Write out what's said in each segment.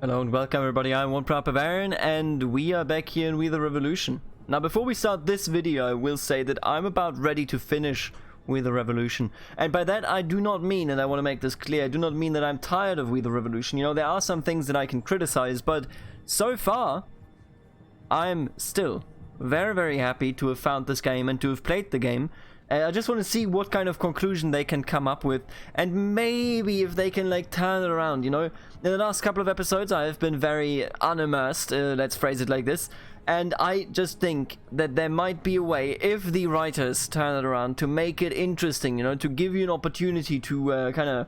Hello and welcome everybody, I'm one proper Baron and we are back here in We the Revolution. Now before we start this video I will say that I'm about ready to finish We the Revolution. And by that I do not mean, and I want to make this clear, I do not mean that I'm tired of We the Revolution. You know, there are some things that I can criticize, but so far I'm still very happy to have found this game and to have played the game. I just want to see what kind of conclusion they can come up with, and maybe if they can like turn it around, you know. In the last couple of episodes I have been very unimmersed, let's phrase it like this, and I just think that there might be a way, if the writers turn it around, to make it interesting, you know, to give you an opportunity to kind of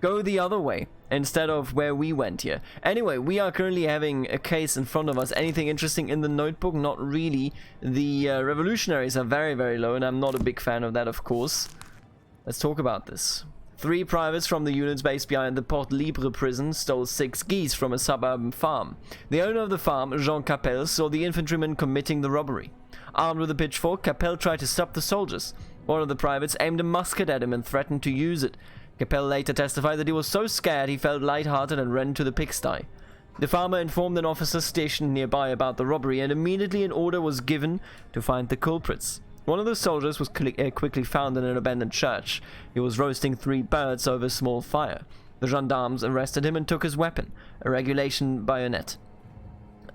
go the other way instead of where we went here. Anyway, we are currently having a case in front of us. Anything interesting in the notebook? Not really. The revolutionaries are very low, and I'm not a big fan of that, of course. Let's talk about this. 3 privates from the units based behind the Port Libre prison stole 6 geese from a suburban farm. The owner of the farm, Jean Capel, saw the infantrymen committing the robbery. Armed with a pitchfork, Capel tried to stop the soldiers. One of the privates aimed a musket at him and threatened to use it. Capel later testified that he was so scared he felt lighthearted and ran to the pigsty. The farmer informed an officer stationed nearby about the robbery, and immediately an order was given to find the culprits. One of the soldiers was quickly found in an abandoned church. He was roasting 3 birds over a small fire. The gendarmes arrested him and took his weapon, a regulation bayonet.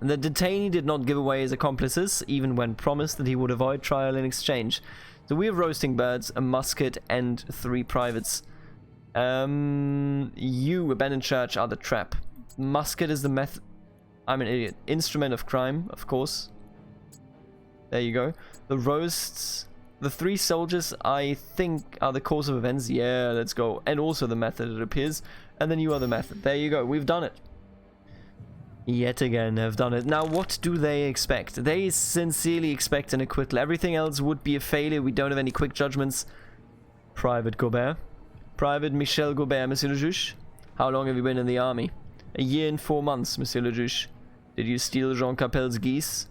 The detainee did not give away his accomplices, even when promised that he would avoid trial in exchange. So we have roasting birds, a musket, and 3 privates. Abandoned church are the trap. Musket is the method. I'm an idiot. Instrument of crime, of course. There you go. The roasts. The 3 soldiers, I think, are the course of events. Yeah, let's go. And also the method, it appears. And then you are the method. There you go. We've done it. Yet again, have done it. Now, what do they expect? They sincerely expect an acquittal. Everything else would be a failure. We don't have any quick judgments. Private Gobert. Private Michel Gobert, Monsieur le Juge. How long have you been in the army? 1 year and 4 months, Monsieur le Juge. Did you steal Jean Capel's geese?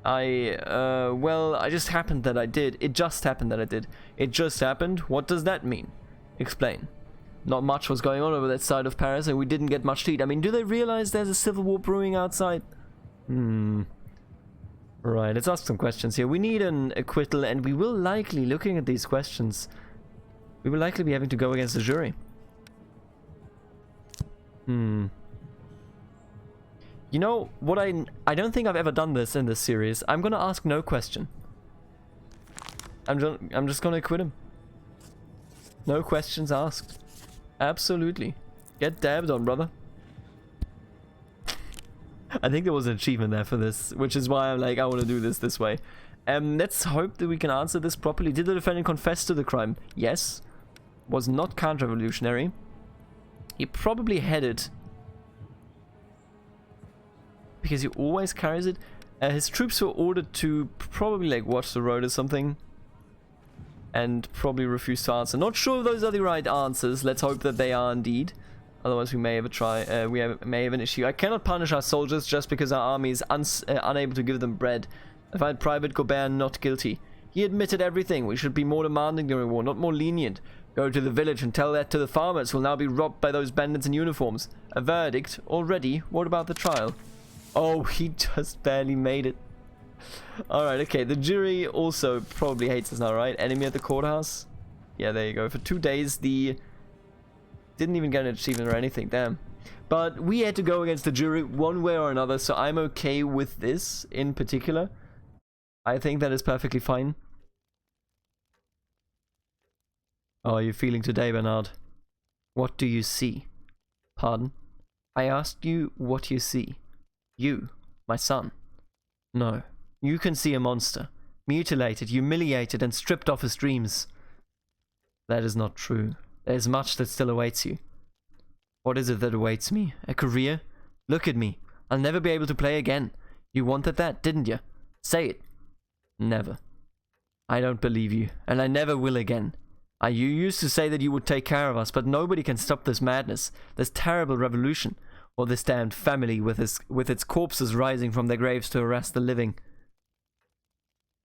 Well, I just happened that I did. It just happened that I did. It just happened? What does that mean? Explain. Not much was going on over that side of Paris, and we didn't get much to eat. I mean, do they realize there's a civil war brewing outside? Right, let's ask some questions here. We need an acquittal, and we will likely, looking at these questions, we will likely be having to go against the jury. You know, what I don't think I've ever done this in this series. I'm gonna ask no question. I'm just gonna acquit him. No questions asked. Absolutely. Get dabbed on, brother. I think there was an achievement there for this, which is why I'm like, I want to do this way. Let's hope that we can answer this properly. Did the defendant confess to the crime? Yes. Was not counter-revolutionary. He probably had it because he always carries it. His troops were ordered to probably like watch the road or something, and probably refuse to answer. Not sure if those are the right answers. Let's hope that they are indeed. Otherwise, we may have a try. May have an issue. I cannot punish our soldiers just because our army is unable to give them bread. I find Private Gobert not guilty. He admitted everything. We should be more demanding during war, not more lenient. Go to the village and tell that to the farmers who will now be robbed by those bandits in uniforms. A verdict already. What about the trial? Oh, he just barely made it. Alright, okay. The jury also probably hates us now, right? Enemy at the courthouse? Yeah, there you go. For 2 days, the... Didn't even get an achievement or anything, damn. But we had to go against the jury one way or another, so I'm okay with this in particular. I think that is perfectly fine. How are you feeling today, Bernard? What do you see? Pardon? I asked you what you see. You, my son. No, you can see a monster. Mutilated, humiliated, and stripped of his dreams. That is not true. There is much that still awaits you. What is it that awaits me? A career? Look at me. I'll never be able to play again. You wanted that, didn't you? Say it. Never. I don't believe you, and I never will again. You used to say that you would take care of us, but nobody can stop this madness, this terrible revolution, or this damned family with its corpses rising from their graves to harass the living.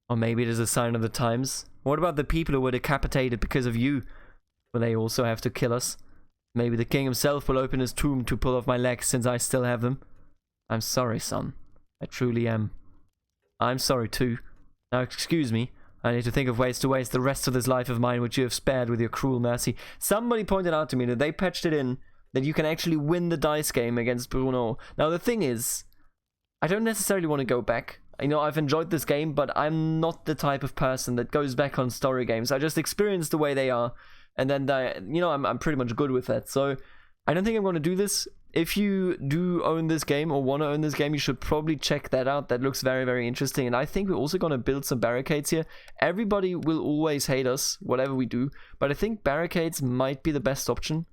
Or maybe it is a sign of the times. What about the people who were decapitated because of you? Will they also have to kill us? Maybe the king himself will open his tomb to pull off my legs since I still have them. I'm sorry, son. I truly am. I'm sorry too. Now excuse me. I need to think of ways to waste the rest of this life of mine which you have spared with your cruel mercy. Somebody pointed out to me that they patched it in that you can actually win the dice game against Bruno. Now the thing is, I don't necessarily want to go back. You know, I've enjoyed this game, but I'm not the type of person that goes back on story games. I just experience the way they are, and then I'm pretty much good with that. So I don't think I'm going to do this. If you do own this game or want to own this game, you should probably check that out. That looks very, very interesting. And I think we're also going to build some barricades here. Everybody will always hate us, whatever we do. But I think barricades might be the best option.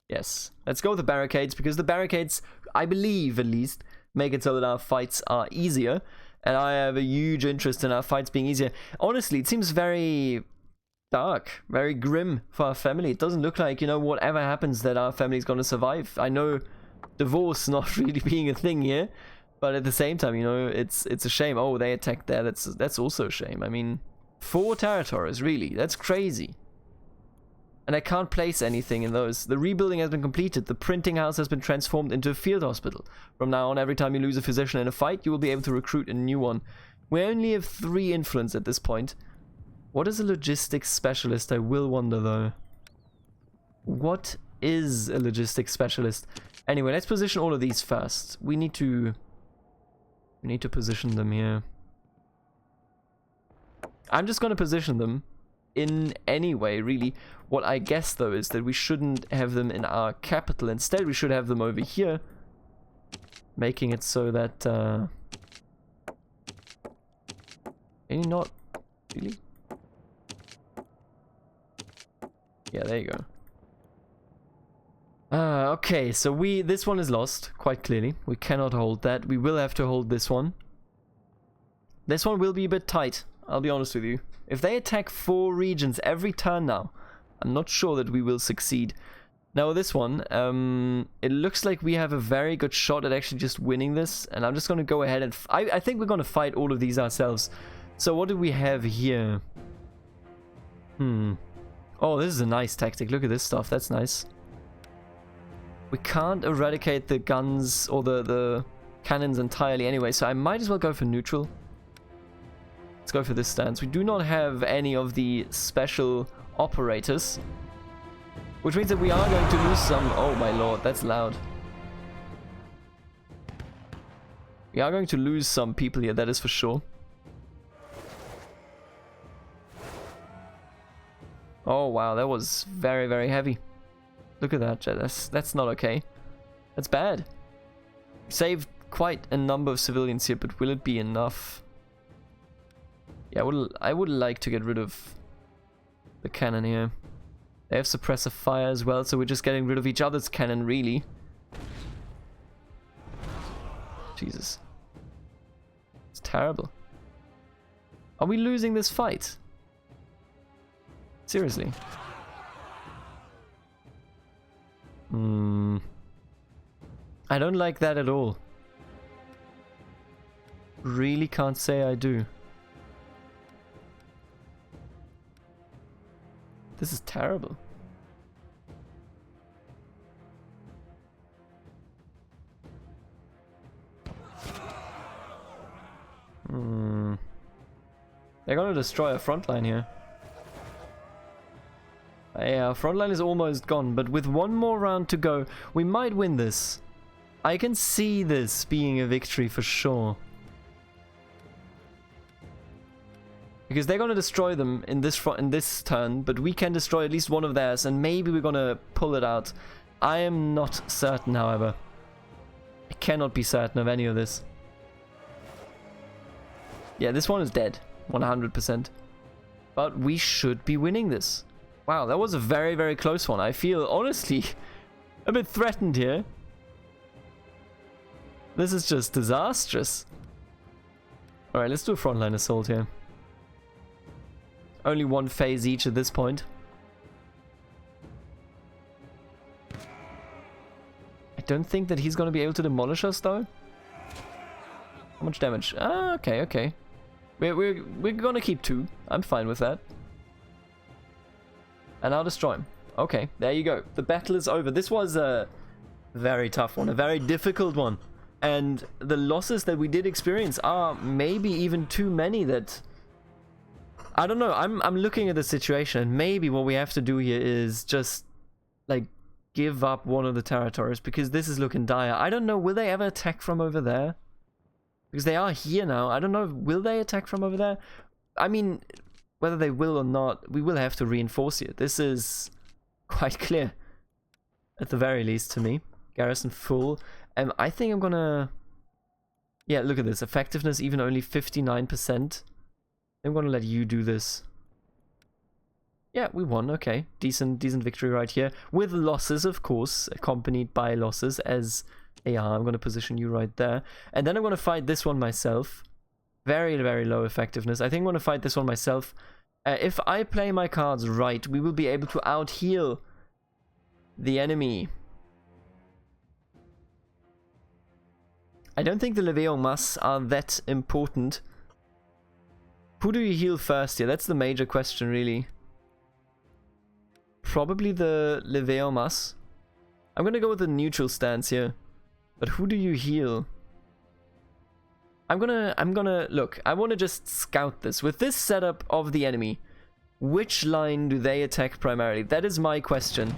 Yes. Let's go with the barricades, because the barricades, I believe at least, make it so that our fights are easier. And I have a huge interest in our fights being easier. Honestly, it seems very dark, very grim for our family. It doesn't look like, you know, whatever happens that our family's gonna survive. I know divorce not really being a thing here, but at the same time, you know, it's a shame. Oh, they attacked there. That's also a shame. I mean, 4 territories, really. That's crazy. And I can't place anything in those. The rebuilding has been completed. The printing house has been transformed into a field hospital. From now on, every time you lose a physician in a fight, you will be able to recruit a new one. We only have 3 influence at this point. What is a logistics specialist? I will wonder though. What is a logistics specialist? Anyway, let's position all of these first. We need to position them here. I'm just going to position them in any way, really. What I guess though is that we shouldn't have them in our capital. Instead, we should have them over here, making it so that maybe not really. Yeah, there you go. Okay, so this one is lost, quite clearly. We cannot hold that. We will have to hold this one. This one will be a bit tight, I'll be honest with you. If they attack 4 regions every turn now, I'm not sure that we will succeed. Now this one, it looks like we have a very good shot at actually just winning this. And I'm just going to go ahead and... I think we're going to fight all of these ourselves. So what do we have here? Oh, this is a nice tactic. Look at this stuff. That's nice. We can't eradicate the guns or the cannons entirely anyway, so I might as well go for neutral. Let's go for this stance. We do not have any of the special operators, which means that we are going to lose some... Oh my lord, that's loud. We are going to lose some people here, that is for sure. Oh wow, that was very, very heavy. Look at that, that's not okay. That's bad. Saved quite a number of civilians here, but will it be enough? Yeah, I would like to get rid of the cannon here. They have suppressive fire as well, so we're just getting rid of each other's cannon, really. Jesus. It's terrible. Are we losing this fight? Seriously. I don't like that at all. Really can't say I do. This is terrible. They're gonna destroy our front line here. Yeah, our front line is almost gone, but with one more round to go, we might win this. I can see this being a victory for sure. Because they're gonna destroy them in this turn, but we can destroy at least one of theirs, and maybe we're gonna pull it out. I am not certain, however. I cannot be certain of any of this. Yeah, this one is dead, 100%. But we should be winning this. Wow, that was a very, very close one. I feel, honestly, a bit threatened here. This is just disastrous. Alright, let's do a frontline assault here. Only one phase each at this point. I don't think that he's going to be able to demolish us, though. How much damage? Ah, okay, okay. We're going to keep 2. I'm fine with that. And I'll destroy him. Okay, there you go. The battle is over. This was a very tough one, a very difficult one. And the losses that we did experience are maybe even too many that... I don't know, I'm looking at the situation, and maybe what we have to do here is just, like, give up one of the territories, because this is looking dire. I don't know, will they ever attack from over there? Because they are here now. I don't know, will they attack from over there? I mean, whether they will or not, we will have to reinforce here. This is quite clear, at the very least to me. Garrison full. And I think I'm gonna... Yeah, look at this. Effectiveness even only 59%. I'm gonna let you do this. Yeah, we won. Okay. Decent victory right here. With losses, of course. Accompanied by losses as they are. I'm gonna position you right there. And then I'm gonna fight this one myself. Very, very low effectiveness. I think I'm gonna fight this one myself. If I play my cards right, we will be able to out-heal the enemy. I don't think the Levée en masse are that important. Who do you heal first here? That's the major question, really. Probably the Levée en masse. I'm gonna go with the neutral stance here. But who do you heal? I'm gonna look, I wanna just scout this. With this setup of the enemy, which line do they attack primarily? That is my question.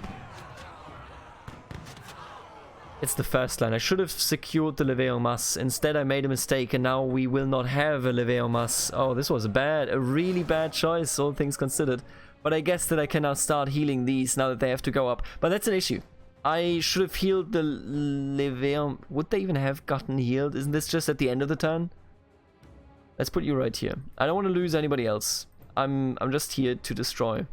It's the first line. I should have secured the Levée en masse. Instead, I made a mistake, and now we will not have a Levée en masse. Oh, this was a really bad choice, all things considered. But I guess that I can now start healing these now that they have to go up. But that's an issue. I should have healed the Levée en... Would they even have gotten healed? Isn't this just at the end of the turn? Let's put you right here. I don't want to lose anybody else. I'm just here to destroy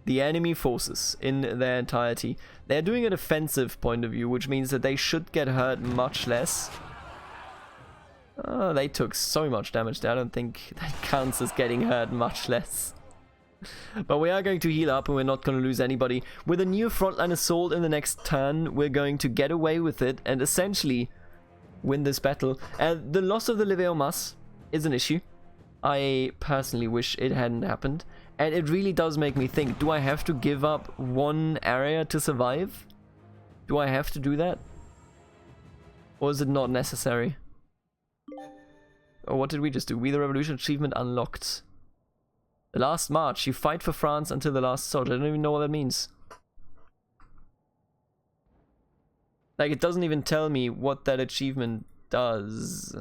the enemy forces in their entirety. They're doing a defensive point of view, which means that they should get hurt much less. Oh, they took so much damage there. I don't think that counts as getting hurt much less. But we are going to heal up, and we're not going to lose anybody. With a new frontline assault in the next turn, we're going to get away with it and essentially win this battle. The loss of the Levée en masse is an issue. I personally wish it hadn't happened. And it really does make me think, do I have to give up one area to survive? Do I have to do that? Or is it not necessary? Or what did we just do? We the Revolution achievement unlocked. The last march. You fight for France until the last soldier. I don't even know what that means. Like, it doesn't even tell me what that achievement does.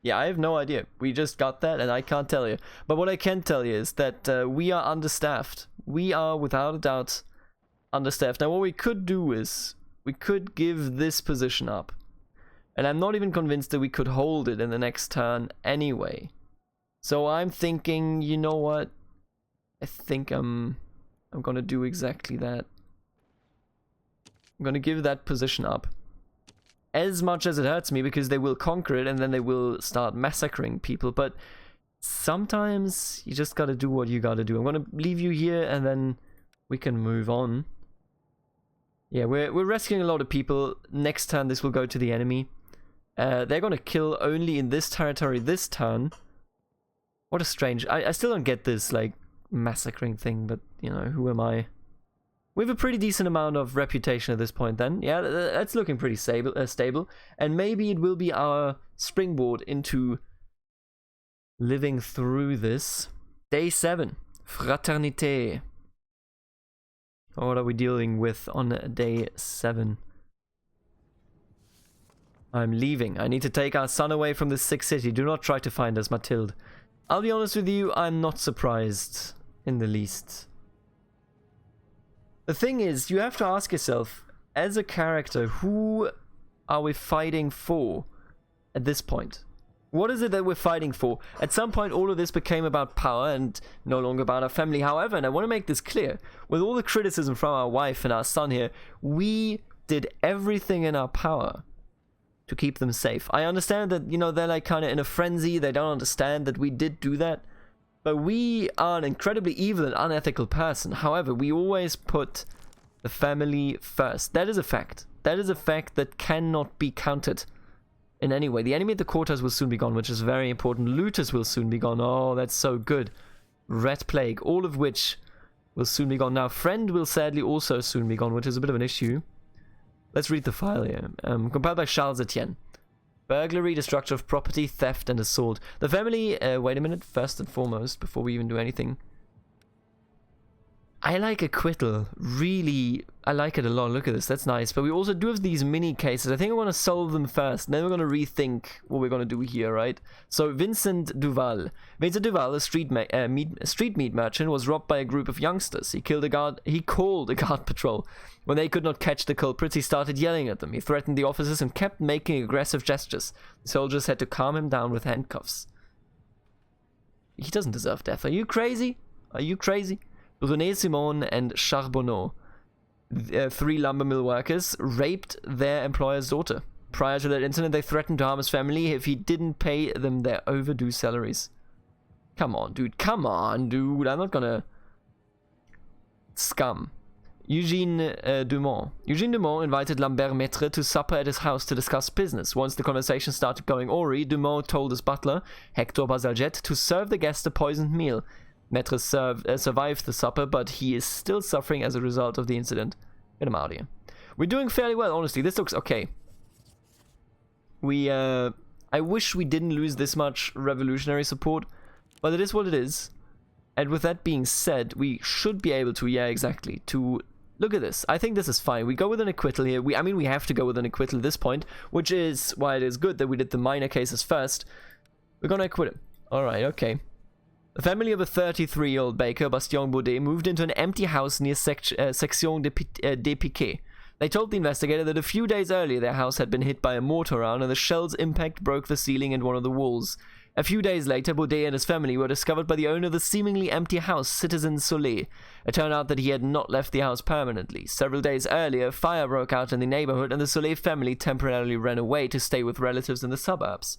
Yeah, I have no idea. We just got that and I can't tell you. But what I can tell you is that we are understaffed. We are, without a doubt, understaffed. Now, what we could do is we could give this position up. And I'm not even convinced that we could hold it in the next turn anyway. So I'm thinking, you know what? I think I'm gonna do exactly that. I'm gonna give that position up. As much as it hurts me, because they will conquer it and then they will start massacring people. But sometimes you just gotta do what you gotta do. I'm gonna leave you here and then we can move on. Yeah, we're rescuing a lot of people. Next turn this will go to the enemy. They're gonna kill only in this territory this turn. What a strange... I still don't get this, like, massacring thing, but, you know, who am I? We have a pretty decent amount of reputation at this point then. Yeah, that's looking pretty stable. And maybe it will be our springboard into living through this. Day 7. Fraternity. What are we dealing with on day 7? I'm leaving. I need to take our son away from this sick city. Do not try to find us, Mathilde. I'll be honest with you, I'm not surprised in the least. The thing is, you have to ask yourself, as a character, who are we fighting for at this point? What is it that we're fighting for? At some point, all of this became about power and no longer about our family. However, and I want to make this clear, with all the criticism from our wife and our son here, we did everything in our power to keep them safe. I understand that, you know, they're like kind of in a frenzy. They don't understand that we did do that. But we are an incredibly evil and unethical person. However, we always put the family first. That is a fact. That is a fact that cannot be countered. in any way. The enemy at the courthouse will soon be gone, which is very important. Looters will soon be gone. Oh, that's so good. Red Plague, all of which will soon be gone. Now, Friend will sadly also soon be gone, which is a bit of an issue. Let's read the file here. Compiled by Charles Etienne. Burglary, destruction of property, theft, and assault. The family, wait a minute, first and foremost, before we even do anything. I like acquittal, really, I like it a lot. Look at this, that's nice. But we also do have these mini cases. I think I want to solve them first, and then we're going to rethink what we're going to do here, right? So, Vincent Duval. Vincent Duval, a street meat merchant, was robbed by a group of youngsters. He called a guard patrol. When they could not catch the culprits, he started yelling at them. He threatened the officers and kept making aggressive gestures. The soldiers had to calm him down with handcuffs. He doesn't deserve death. Are you crazy? Are you crazy? René Simon and Charbonneau, 3 lumber mill workers, raped their employer's daughter. Prior to that incident, they threatened to harm his family if he didn't pay them their overdue salaries. Come on, dude. Come on, dude. I'm not gonna... Scum. Eugène Dumont. Eugène Dumont invited Lambert Maitre to supper at his house to discuss business. Once the conversation started going awry, Dumont told his butler, Hector Bazalgette, to serve the guest a poisoned meal. Maitre survived the supper, but he is still suffering as a result of the incident. Get him out of here. We're doing fairly well, honestly. This looks okay. I wish we didn't lose this much revolutionary support, but it is what it is. And with that being said, we should be able to, yeah, exactly, to... Look at this. I think this is fine. We go with an acquittal here. I mean, we have to go with an acquittal at this point, which is why it is good that we did the minor cases first. We're gonna acquit him. Alright, okay. The family of a 33-year-old baker, Bastien Baudet, moved into an empty house near Section des Piquets. They told the investigator that a few days earlier their house had been hit by a mortar round and the shell's impact broke the ceiling and one of the walls. A few days later, Baudet and his family were discovered by the owner of the seemingly empty house, Citizen Solé. It turned out that he had not left the house permanently. Several days earlier, fire broke out in the neighborhood and the Solé family temporarily ran away to stay with relatives in the suburbs.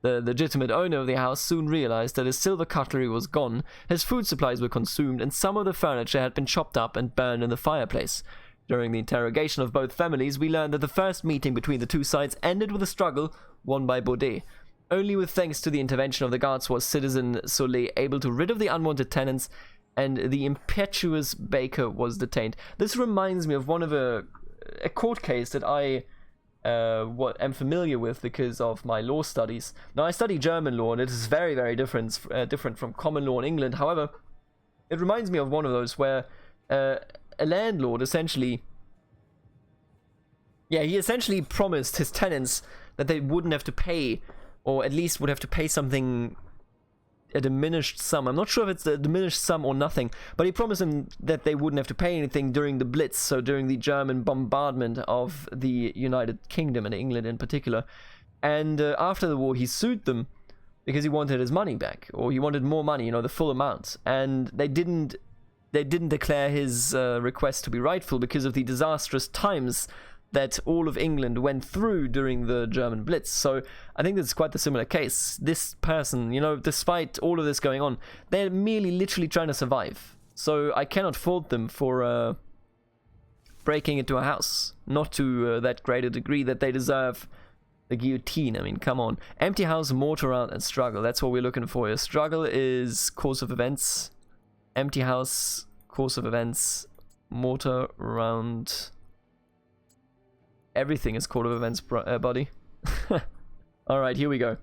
The legitimate owner of the house soon realized that his silver cutlery was gone, his food supplies were consumed, and some of the furniture had been chopped up and burned in the fireplace. During the interrogation of both families, we learned that the first meeting between the two sides ended with a struggle won by Baudet. Only with thanks to the intervention of the guards was Citizen Solé able to rid of the unwanted tenants, and the impetuous baker was detained. This reminds me of one of a court case that I am familiar with because of my law studies. Now, I study German law, and it is very, very different from common law in England. However, it reminds me of one of those where a landlord essentially... Yeah, he essentially promised his tenants that they wouldn't have to pay, or at least would have to pay something, a diminished sum. I'm not sure if it's a diminished sum or nothing, but he promised them that they wouldn't have to pay anything during the Blitz, so during the German bombardment of the United Kingdom and England in particular. And after the war, he sued them because he wanted his money back, or he wanted more money, the full amount. And they didn't declare his request to be rightful because of the disastrous times that all of England went through during the German Blitz. So I think that's quite the similar case. This person, despite all of this going on, they're merely literally trying to survive. So I cannot fault them for breaking into a house. Not to that great a degree that they deserve the guillotine. I mean, come on. Empty house, mortar round, and struggle. That's what we're looking for here. Struggle is course of events. Empty house, course of events. Mortar round... Everything is court of events, buddy. Alright, here we go.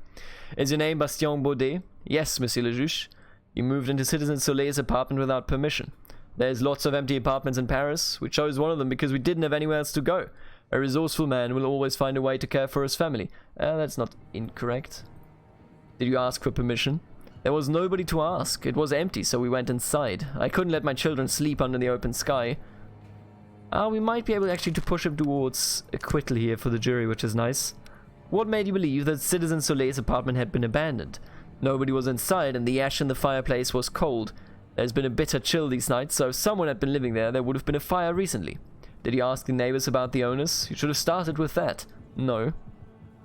Is your name Bastien Baudet? Yes, Monsieur le Juge. You moved into Citizen Soleil's apartment without permission. There's lots of empty apartments in Paris. We chose one of them because we didn't have anywhere else to go. A resourceful man will always find a way to care for his family. That's not incorrect. Did you ask for permission? There was nobody to ask. It was empty, so we went inside. I couldn't let my children sleep under the open sky. We might be able actually to push him towards acquittal here for the jury, which is nice. What made you believe that Citizen Soleil's apartment had been abandoned? Nobody was inside, and the ash in the fireplace was cold. There's been a bitter chill these nights, so if someone had been living there would have been a fire recently. Did you ask the neighbors about the owners? You should have started with that. No.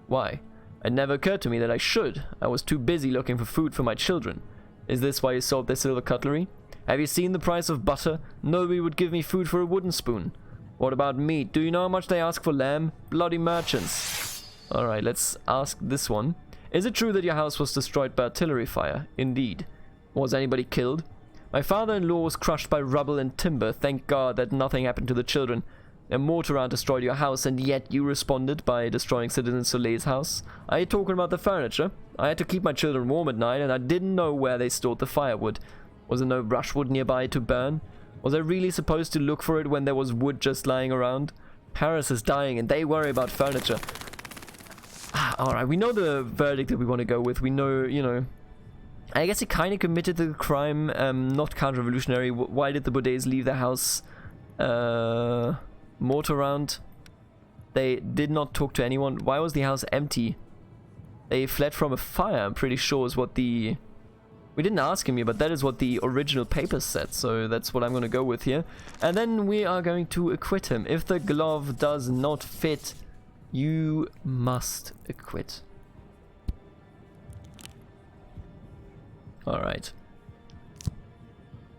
Why? It never occurred to me that I should. I was too busy looking for food for my children. Is this why you sold their silver cutlery? Have you seen the price of butter? Nobody would give me food for a wooden spoon. What about meat? Do you know how much they ask for lamb? Bloody merchants. Alright, let's ask this one. Is it true that your house was destroyed by artillery fire? Indeed. Was anybody killed? My father-in-law was crushed by rubble and timber. Thank God that nothing happened to the children. A mortar round destroyed your house, and yet you responded by destroying Citizen Soleil's house. Are you talking about the furniture? I had to keep my children warm at night, and I didn't know where they stored the firewood. Was there no brushwood nearby to burn? Was I really supposed to look for it when there was wood just lying around? Paris is dying, and they worry about furniture. Alright, we know the verdict that we want to go with. We know, you know... I guess he kind of committed the crime, not counter-revolutionary. Why did the Baudets leave their house? Mortar round. They did not talk to anyone. Why was the house empty? They fled from a fire, I'm pretty sure is what the... We didn't ask him here, but that is what the original papers said, so that's what I'm going to go with here. And then we are going to acquit him. If the glove does not fit, you must acquit. Alright.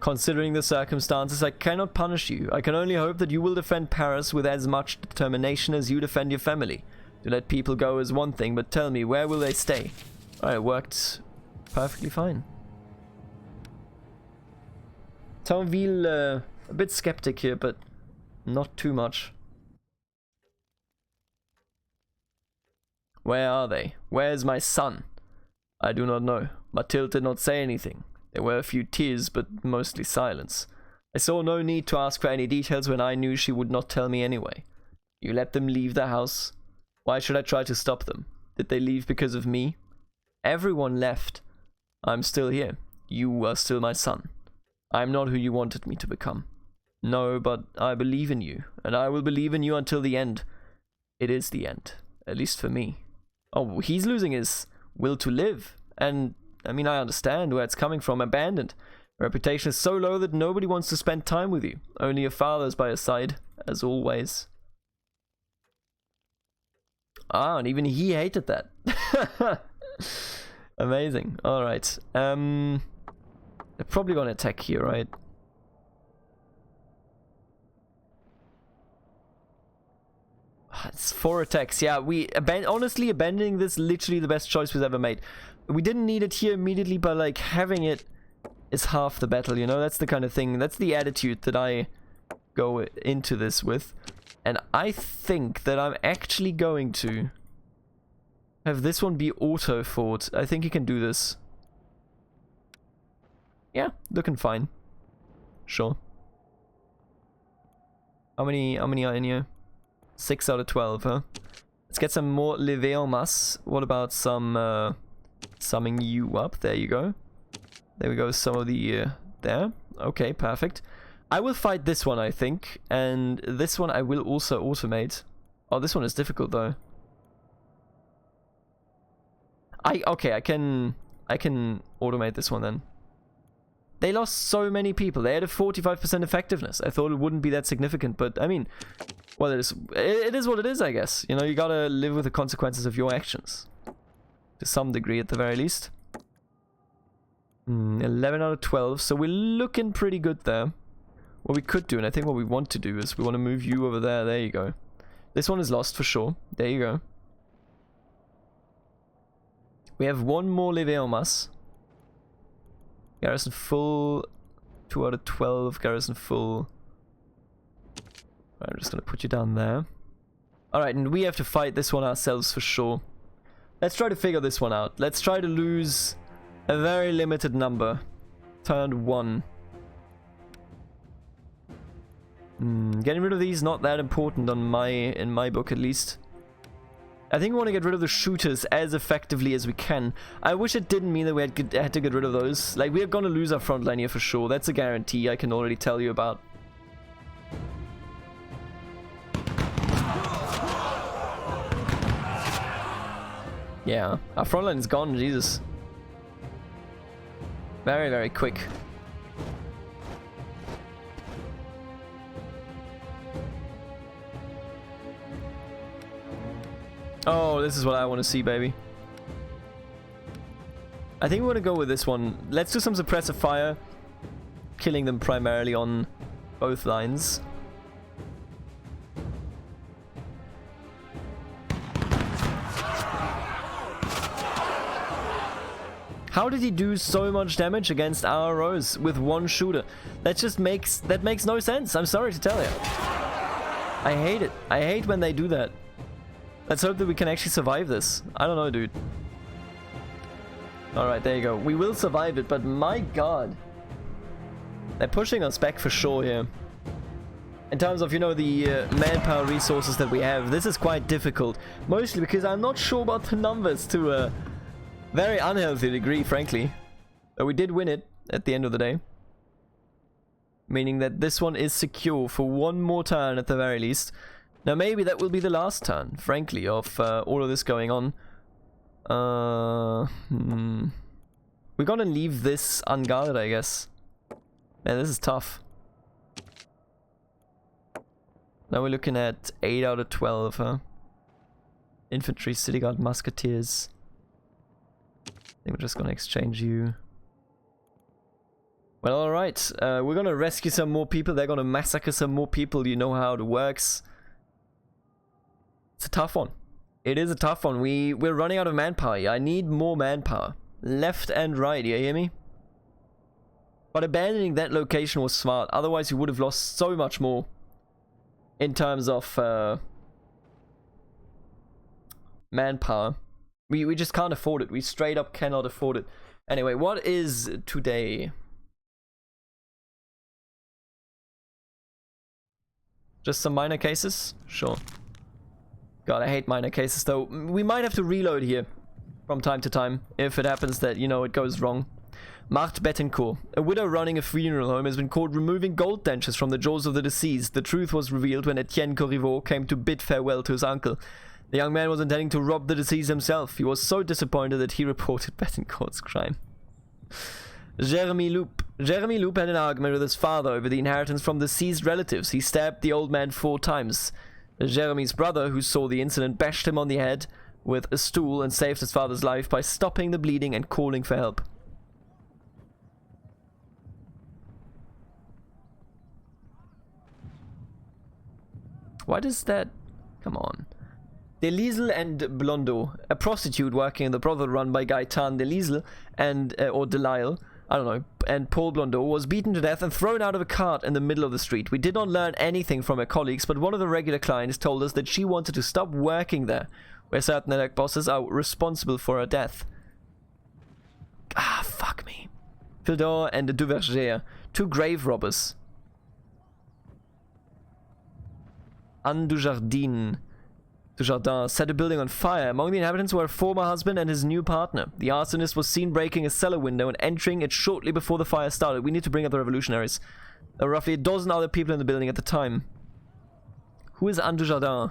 Considering the circumstances, I cannot punish you. I can only hope that you will defend Paris with as much determination as you defend your family. To let people go is one thing, but tell me, where will they stay? Alright, it worked perfectly fine. Tonville, a bit skeptic here, but not too much. Where are they? Where is my son? I do not know. Mathilde did not say anything. There were a few tears, but mostly silence. I saw no need to ask for any details when I knew she would not tell me anyway. You let them leave the house? Why should I try to stop them? Did they leave because of me? Everyone left. I'm still here. You are still my son. I'm not who you wanted me to become. No, but I believe in you, and I will believe in you until the end. It is the end, at least for me. Oh, he's losing his will to live, and I mean, I understand where it's coming from. Abandoned. Reputation is so low that nobody wants to spend time with you. Only your father's by your side, as always. Ah, and even he hated that. Amazing. Alright. They're probably gonna attack here, right? It's 4 attacks. Yeah, honestly, abandoning this literally the best choice we've ever made. We didn't need it here immediately, but like having it is half the battle, you know? That's the kind of thing, that's the attitude that I go into this with. And I think that I'm actually going to have this one be auto fought. I think he can do this. Yeah, looking fine. Sure. How many are in here? 6 out of 12, huh? Let's get some more levé en masse. What about some summing you up? There you go. There we go, some of the there. Okay, perfect. I will fight this one, I think, and this one I will also automate. Oh, this one is difficult though. Okay, I can automate this one then. They lost so many people. They had a 45% effectiveness. I thought it wouldn't be that significant, but I mean, well, it is what it is, I guess. You know, you gotta live with the consequences of your actions. To some degree, at the very least. 11 out of 12, so we're looking pretty good there. What we could do, and I think what we want to do, is we want to move you over there. There you go. This one is lost for sure. There you go. We have one more levé en masse. Garrison full. 2 out of 12. Garrison full. Right, I'm just going to put you down there. Alright, and we have to fight this one ourselves for sure. Let's try to figure this one out. Let's try to lose a very limited number. Turn 1. Getting rid of these not that important on in my book at least. I think we want to get rid of the shooters as effectively as we can. I wish it didn't mean that we had to get rid of those. Like, we are going to lose our front line here for sure. That's a guarantee I can already tell you about. Yeah, our front line is gone, Jesus. Very, very quick. Oh, this is what I want to see, baby. I think we want to go with this one. Let's do some suppressive fire. Killing them primarily on both lines. How did he do so much damage against our rows with one shooter? That makes no sense. I'm sorry to tell you. I hate it. I hate when they do that. Let's hope that we can actually survive this. I don't know, dude. Alright, there you go. We will survive it, but my god. They're pushing us back for sure here. In terms of, you know, the manpower resources that we have, this is quite difficult. Mostly because I'm not sure about the numbers to a very unhealthy degree, frankly. But we did win it at the end of the day. Meaning that this one is secure for one more turn at the very least. Now maybe that will be the last turn, frankly, of all of this going on. We're gonna leave this unguarded, I guess. Man, this is tough. Now we're looking at 8 out of 12, huh? Infantry, city guard, musketeers. I think we're just gonna exchange you. Well, alright. We're gonna rescue some more people. They're gonna massacre some more people. You know how it works. It's a tough one. It is a tough one. We're running out of manpower. I need more manpower. Left and right, you hear me? But abandoning that location was smart. Otherwise, we would have lost so much more. In terms of manpower. We just can't afford it. We straight up cannot afford it. Anyway, what is today? Just some minor cases? Sure. God, I hate minor cases though. We might have to reload here from time to time if it happens that, you know, it goes wrong. Marthe Bettencourt, a widow running a funeral home, has been caught removing gold dentures from the jaws of the deceased. The truth was revealed when Etienne Corriveau came to bid farewell to his uncle. The young man was intending to rob the deceased himself. He was so disappointed that he reported Bettencourt's crime. Jeremy Loup. Jeremy Loup had an argument with his father over the inheritance from deceased relatives. He stabbed the old man 4 times. Jeremy's brother, who saw the incident, bashed him on the head with a stool and saved his father's life by stopping the bleeding and calling for help. Why does that... Come on. Delisle and Blondeau, a prostitute working in the brothel run by Gaetan Delisle and, or Delisle, I don't know, and Paul Blondeau, was beaten to death and thrown out of a cart in the middle of the street. We did not learn anything from her colleagues, but one of the regular clients told us that she wanted to stop working there, where certain elect bosses are responsible for her death. Ah, fuck me. Fildor and Duverger, 2 grave robbers. Anne Dujardin set a building on fire. Among the inhabitants were a former husband and his new partner. The arsonist was seen breaking a cellar window and entering it shortly before the fire started. We need to bring up the revolutionaries. There were roughly a dozen other people in the building at the time. Who is Anne Dujardin?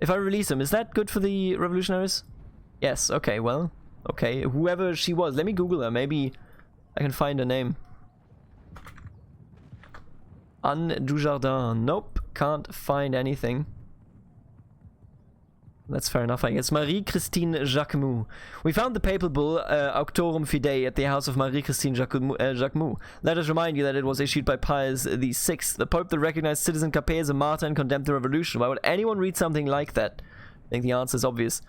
If I release him, is that good for the revolutionaries? Yes, okay, well, okay. Whoever she was, let me Google her. Maybe I can find her name. Anne Dujardin. Nope, can't find anything. That's fair enough, I guess. Marie-Christine Jacquemot. We found the papal bull Auctorum Fidei at the house of Marie-Christine Jacquemot. Let us remind you that it was issued by Pius VI, the Pope that recognized Citizen Capet as a martyr and condemned the revolution. Why would anyone read something like that? I think the answer is obvious.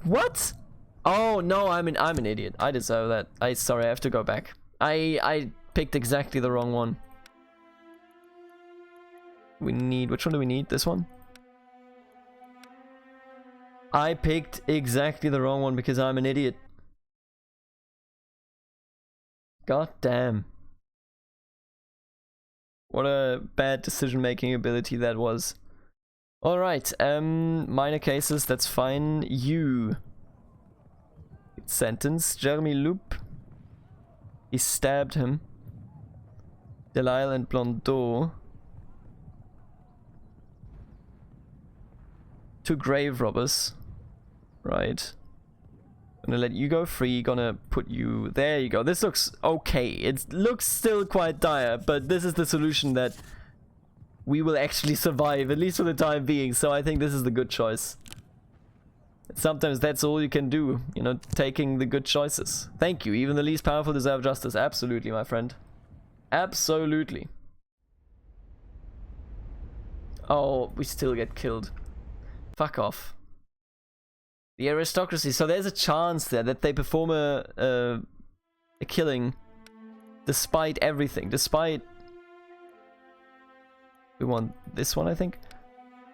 What? Oh no, I'm an idiot. I deserve that. Sorry, I have to go back. I picked exactly the wrong one. We need... Which one do we need? This one? I picked exactly the wrong one because I'm an idiot. God damn. What a bad decision-making ability that was. Alright, minor cases, that's fine. You. Sentence. Jeremy Loup. He stabbed him. Delisle and Blondeau. 2 grave robbers. Right. Gonna let you go free, gonna put you... There you go. This looks okay. It looks still quite dire, but this is the solution that we will actually survive, at least for the time being, so I think this is the good choice. Sometimes that's all you can do, you know, taking the good choices. Thank you. Even the least powerful deserve justice. Absolutely, my friend. Absolutely. Oh, we still get killed. Fuck off. The aristocracy. So there's a chance there that they perform a killing despite everything. Despite... We want this one, I think.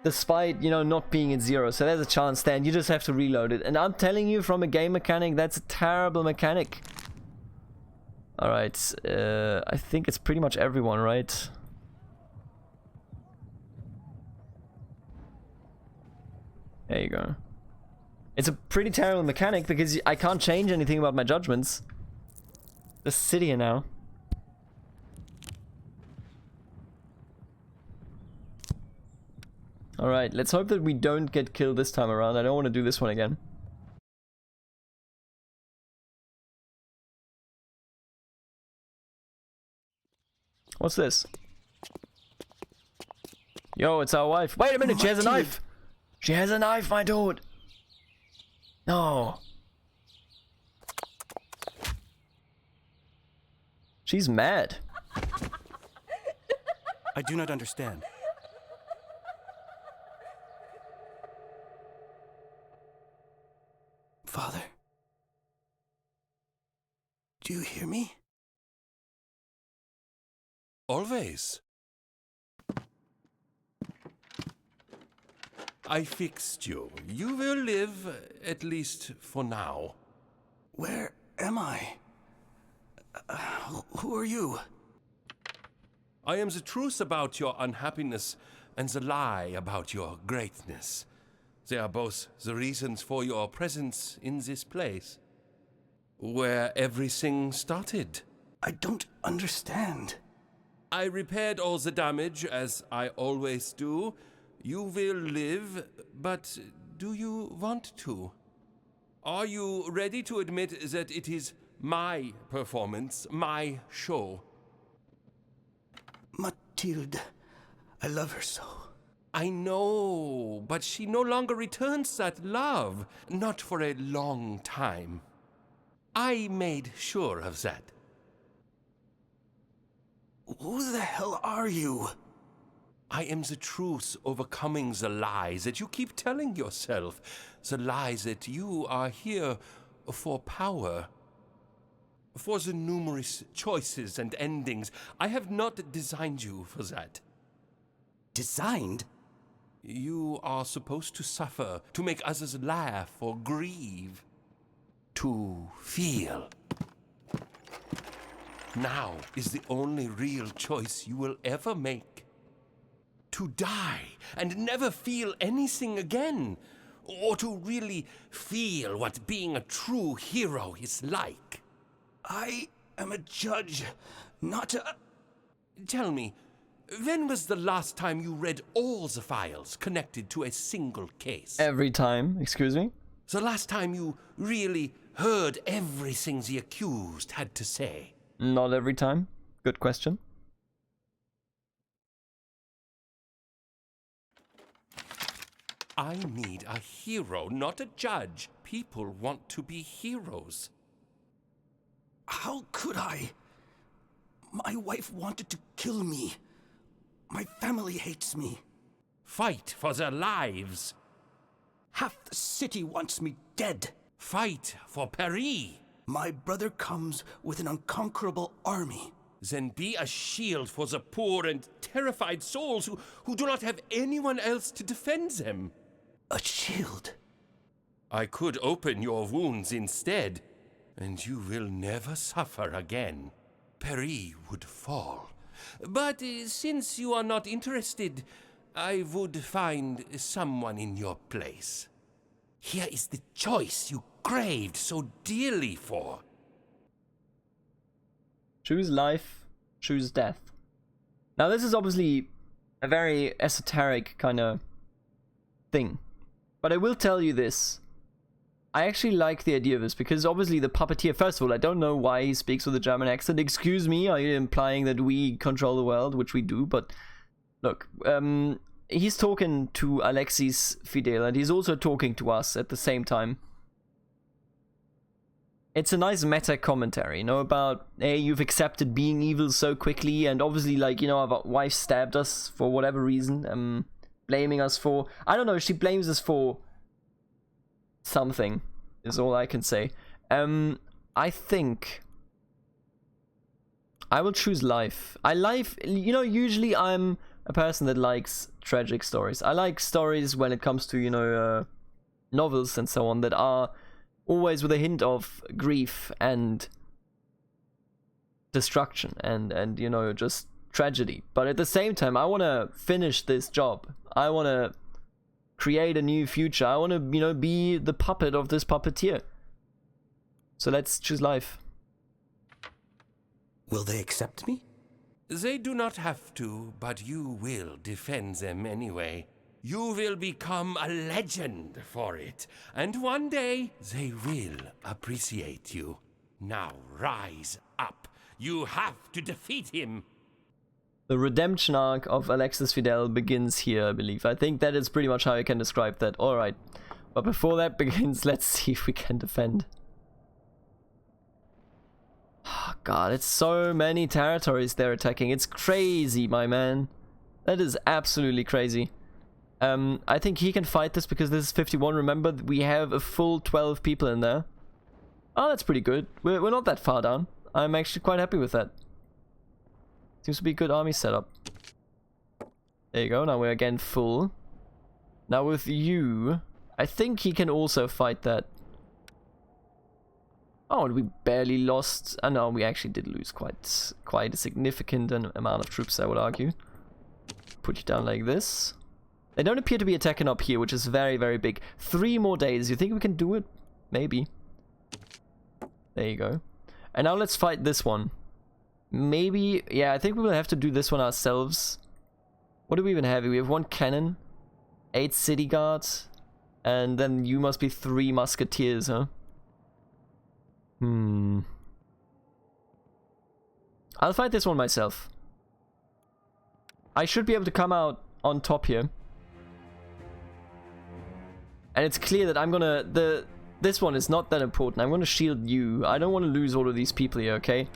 Despite, you know, not being at 0. So there's a chance there, and you just have to reload it. And I'm telling you, from a game mechanic, that's a terrible mechanic. Alright, I think it's pretty much everyone, right? There you go. It's a pretty terrible mechanic because I can't change anything about my judgments. Just sit here now. Alright, let's hope that we don't get killed this time around. I don't want to do this one again. What's this? Yo, it's our wife. Wait a minute, she has a knife! She has a knife, my dude! No. She's mad. I do not understand. Father? Do you hear me? Always. I fixed you. You will live, at least for now. Where am I? Who are you? I am the truth about your unhappiness and the lie about your greatness. They are both the reasons for your presence in this place, where everything started. I don't understand. I repaired all the damage, as I always do. You will live, but do you want to? Are you ready to admit that it is my performance, my show? Mathilde, I love her so. I know, but she no longer returns that love, not for a long time. I made sure of that. Who the hell are you? I am the truth overcoming the lies that you keep telling yourself. The lies that you are here for power. For the numerous choices and endings. I have not designed you for that. Designed? You are supposed to suffer, to make others laugh or grieve. To feel. Now is the only real choice you will ever make. To die and never feel anything again. Or to really feel what being a true hero is like. I am a judge, not a... Tell me, when was the last time you read all the files connected to a single case? Every time, excuse me? The last time you really heard everything the accused had to say? Not every time. Good question. I need a hero, not a judge. People want to be heroes. How could I? My wife wanted to kill me. My family hates me. Fight for their lives. Half the city wants me dead. Fight for Paris. My brother comes with an unconquerable army. Then be a shield for the poor and terrified souls who do not have anyone else to defend them. A shield? I could open your wounds instead, and you will never suffer again. Paris would fall. But since you are not interested, I would find someone in your place. Here is the choice you craved so dearly for. Choose life, choose death. Now this is obviously a very esoteric kind of thing. But I will tell you this. I actually like the idea of this because obviously the puppeteer, first of all, I don't know why he speaks with a German accent. Excuse me, are you implying that we control the world? Which we do, but look, he's talking to Alexis Fidel and he's also talking to us at the same time. It's a nice meta commentary, you know, about, hey, you've accepted being evil so quickly, and obviously, like, you know, our wife stabbed us for whatever reason, blaming us for, I don't know, she blames us for something is all I can say. I think I will choose life. You know, usually I'm a person that likes tragic stories. I like stories when it comes to, you know, novels and so on that are always with a hint of grief and destruction and you know, just tragedy. But at the same time, I want to finish this job. I want to create a new future. I want to, you know, be the puppet of this puppeteer. So let's choose life. Will they accept me? They do not have to, but you will defend them anyway. You will become a legend for it, and one day they will appreciate you. Now rise up. You have to defeat him. The redemption arc of Alexis Fidel begins here, I believe. I think that is pretty much how you can describe that. Alright. But before that begins, let's see if we can defend. Oh, God, it's so many territories they're attacking. It's crazy, my man. That is absolutely crazy. I think he can fight this because this is 51. Remember, we have a full 12 people in there. Oh, that's pretty good. We're not that far down. I'm actually quite happy with that. Seems to be a good army setup. There you go. Now we're again full. Now with you, I think he can also fight that. Oh, and we barely lost. Oh no, we actually did lose quite a significant amount of troops, I would argue. Put you down like this. They don't appear to be attacking up here, which is very, very big. 3 more days. You think we can do it? Maybe. There you go. And now let's fight this one. Maybe, yeah, I think we will have to do this one ourselves. What do we even have? We have 1 cannon, 8 city guards, and then you must be 3 musketeers, huh? I'll fight this one myself. I should be able to come out on top here. And it's clear that I'm gonna... This one is not that important. I'm gonna shield you. I don't want to lose all of these people here, okay?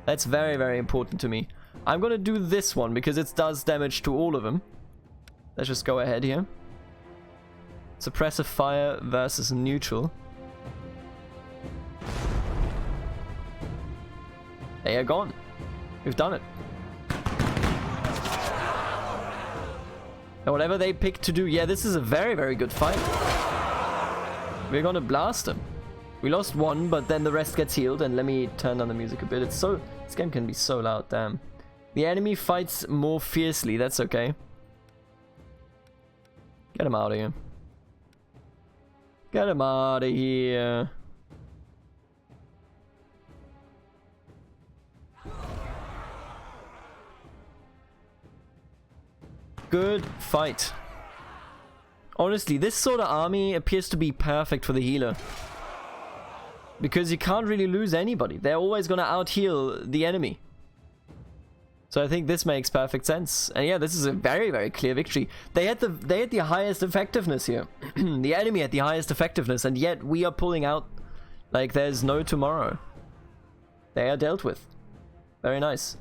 That's very, very important to me. I'm gonna do this one because it does damage to all of them. Let's just go ahead here. Suppressive fire versus neutral. They are gone. We've done it. And whatever they pick to do, yeah, this is a very, very good fight. We're gonna blast them. We lost 1, but then the rest gets healed. And let me turn down the music a bit. It's so... This game can be so loud, damn. The enemy fights more fiercely, that's okay. Get him out of here. Get him out of here. Good fight. Honestly, this sort of army appears to be perfect for the healer. Because you can't really lose anybody. They're always gonna out-heal the enemy. So I think this makes perfect sense. And yeah, this is a very, very clear victory. They had the highest effectiveness here. The enemy had the highest effectiveness, and yet we are pulling out like there's no tomorrow. They are dealt with. Very nice.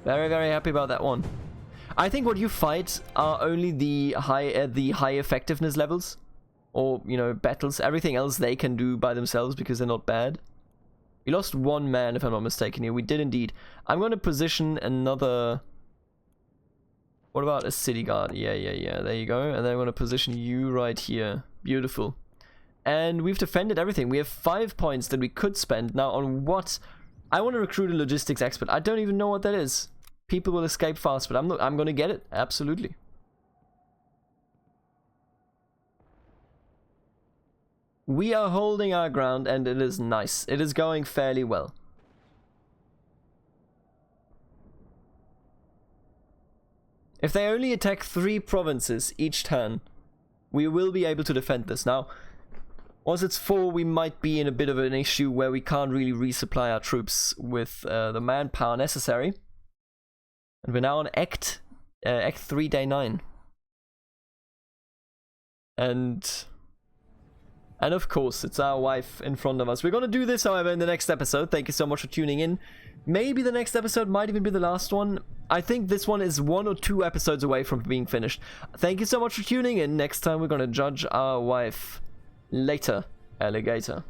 Very, very happy about that one. I think what you fight are only the high effectiveness levels, or you know, battles. Everything else they can do by themselves because they're not bad. We lost 1 man, if I'm not mistaken here. We did indeed. I'm going to position another. What about a city guard? Yeah. There you go. And then I'm going to position you right here. Beautiful. And we've defended everything. We have 5 points that we could spend now on what? I want to recruit a logistics expert. I don't even know what that is. People will escape fast, but I'm going to get it. Absolutely. We are holding our ground, and it is nice. It is going fairly well. If they only attack 3 provinces each turn, we will be able to defend this. Now, once it's 4, we might be in a bit of an issue where we can't really resupply our troops with the manpower necessary. And we're now on Act 3, Day 9. And of course, it's our wife in front of us. We're going to do this, however, in the next episode. Thank you so much for tuning in. Maybe the next episode might even be the last one. I think this one is 1 or 2 episodes away from being finished. Thank you so much for tuning in. Next time, we're going to judge our wife. later, alligator.